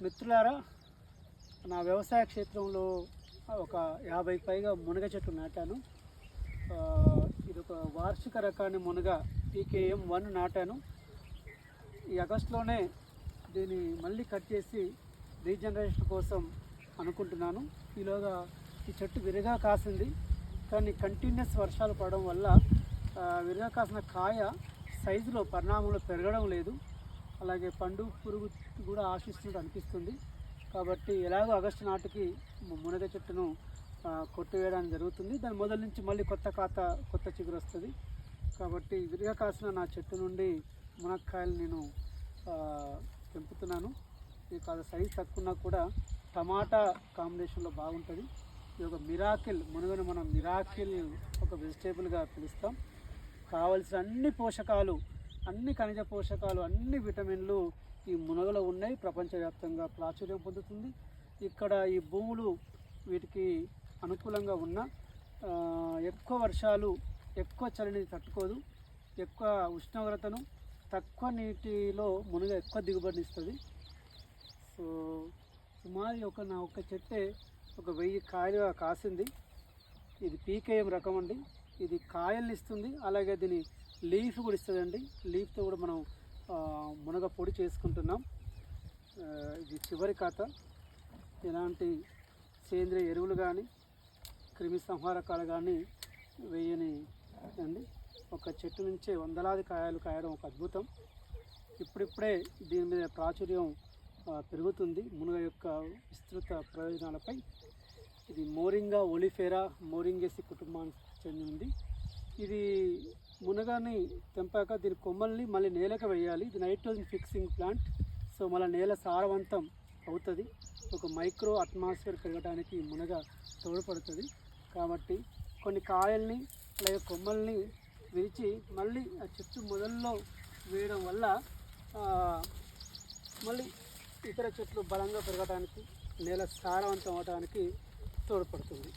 మిత్రులారా, నా వ్యవసాయ క్షేత్రంలో ఒక 50కి పైగా మునగ చెట్లు నాటాను. ఇది ఒక వార్షిక రకాన్ని మునగ PKM 1 నాటాను. ఈ ఆగస్టులోనే దీన్ని మళ్ళీ కట్ చేసి రీజనరేషన్ కోసం అనుకుంటున్నాను. ఈలోగా ఈ చెట్టు విరగా కాసింది, కానీ కంటిన్యూస్ వర్షాలు పడడం వల్ల విరగా కాసిన కాయ సైజులో పరిణామంలో పెరగడం లేదు. అలాగే పండు పురుగు కూడా ఆశిస్తున్నట్టు అనిపిస్తుంది. కాబట్టి ఎలాగో ఆగస్టు నాటికి మునగ చెట్టును కొట్టివేయడానికి జరుగుతుంది. దాని మొదల నుంచి మళ్ళీ కొత్త చిగురు వస్తుంది. కాబట్టి విరిగా కాసిన నా చెట్టు నుండి మునక్కాయలు నేను తెంపుతున్నాను. ఇది కాదు సైజు తక్కువన్నా కూడా టమాటా కాంబినేషన్లో బాగుంటుంది. ఇది ఒక మిరాకిల్ మునగను మనం మిరాకిల్ ఒక వెజిటేబుల్గా పిలుస్తాం. కావలసిన అన్ని పోషకాలు, అన్ని ఖనిజ పోషకాలు, అన్ని విటమిన్లు ఈ మునగలో ఉన్నాయి. ప్రపంచవ్యాప్తంగా ప్రాచుర్యం పొందుతుంది. ఇక్కడ ఈ భూములు వీటికి అనుకూలంగా ఉన్న ఎక్కువ వర్షాలు, ఎక్కువ చలిని తట్టుకోదు. ఎక్కువ ఉష్ణోగ్రతను, తక్కువ నీటిలో మునగ ఎక్కువ దిగుబడిని ఇస్తుంది. సో సుమారు నా ఒక్క చెట్టే 1000 కాయలుగా కాసింది. ఇది PKM రకం అండి. ఇది కాయల్ని ఇస్తుంది, అలాగే దీని లీఫ్ కూడా ఇస్తుందండి. లీఫ్తో కూడా మనం మునగ పొడి చేసుకుంటున్నాం. ఇది చివరి ఖాతా. ఎలాంటి సేంద్రియ ఎరువులు కానీ క్రిమి సంహారకాలు కానీ వేయని అండి. ఒక చెట్టు నుంచే వందలాది కాయలు కాయడం ఒక అద్భుతం. ఇప్పుడిప్పుడే దీని మీద ప్రాచుర్యం పెరుగుతుంది మునగ యొక్క విస్తృత ప్రయోజనాలపై. ఇది మోరింగా ఒలిఫెరా మోరింగేసి కుటుంబానికి చెందింది. ఇది మునగని తెంపాక దీని కొమ్మల్ని మళ్ళీ నేలకు వేయాలి. ఇది నైట్రోజన్ ఫిక్సింగ్ ప్లాంట్. సో మళ్ళీ నేల సారవంతం అవుతుంది. ఒక మైక్రో అట్మాస్ఫియర్ పెరగడానికి మునగ తోడ్పడుతుంది. కాబట్టి కొన్ని కాయల్ని అలాగే కొమ్మల్ని విరిచి మళ్ళీ ఆ చెట్టు మొదల్లో వేయడం వల్ల మళ్ళీ ఇతర చెట్లు బలంగా పెరగడానికి, నేల సారవంతం అవడానికి తోడ్పడుతుంది.